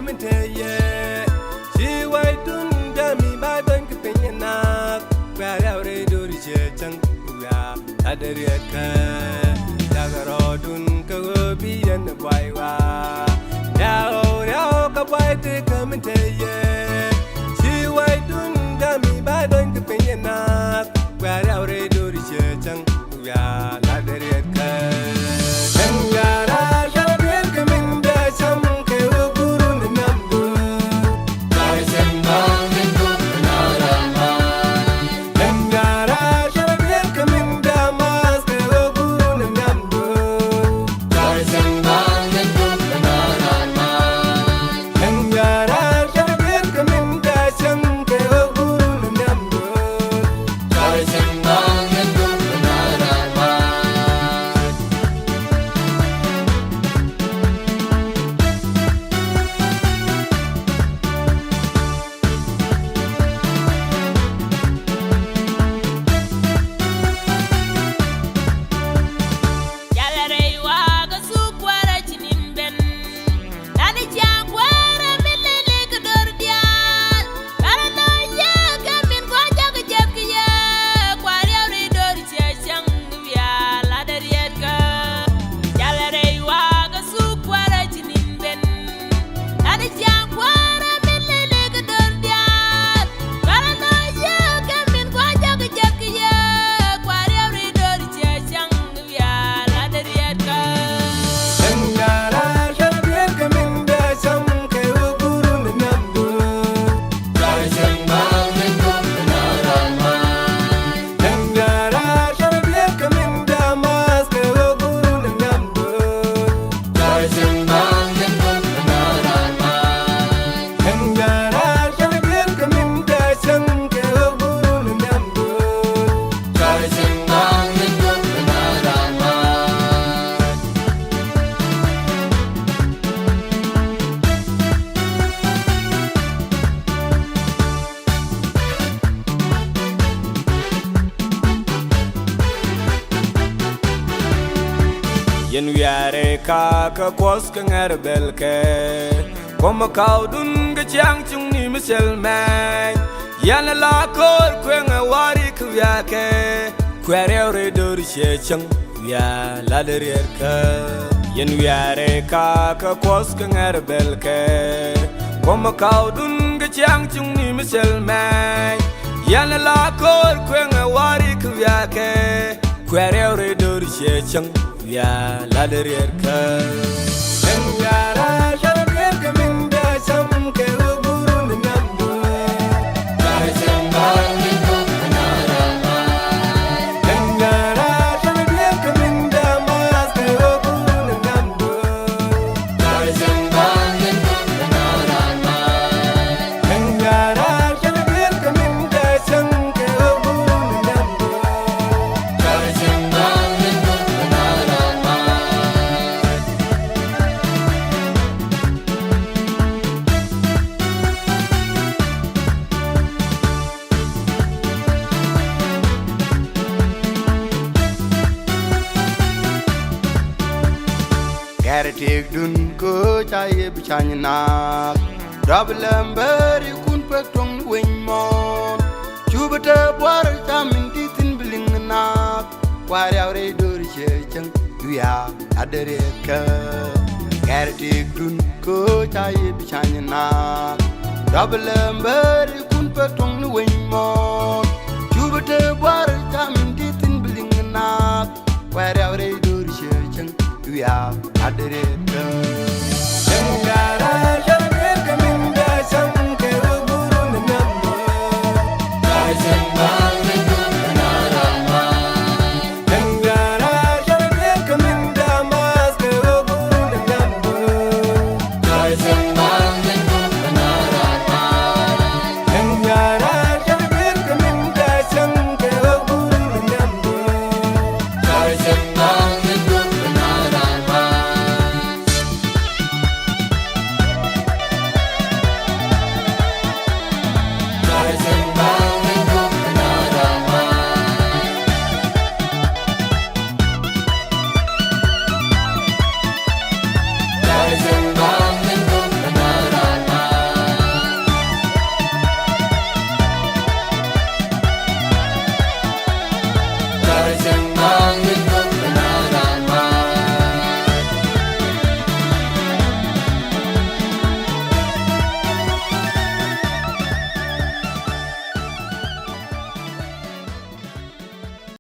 kaminteye she wai dun dami ba don kpinyana kwa yaure dori chechang ya adariyaka dagaro dun ko biyan baiwa yao ka bai te kaminteye she wai dun dami ba don kpinyana kwa yaure dori chechang ya adariyaka yen wiare ka kos ka ngar belke kom ka dun ga chang chung ni misel man yan la kor kwen wari ku ya ke kwere re dor che chang ya la der ka yen wiare ka kos ka ngar belke kom ka dun ga chang chung ni misel man yan la kor kwen wari ku ya ke kwere re dor che chang ya la derierka engara derierka minda sam ke burun nambu kai sembang itu narama engara derierka minda mas ke burun nambu kai sembang itu narama engara derierka minda sam ke burun nambu kai sembang Tik dun ko chaye bichany nak Problem beri kun pek tong wing mon Chubata war tamin titin biling nak Wari awre dori chechang Yuya adere ka Tik dun ko chaye bichany nak Problem beri kun pek tong wing mon Chubata war tamin titin biling nak Wari awre dori chechang ya adereka engara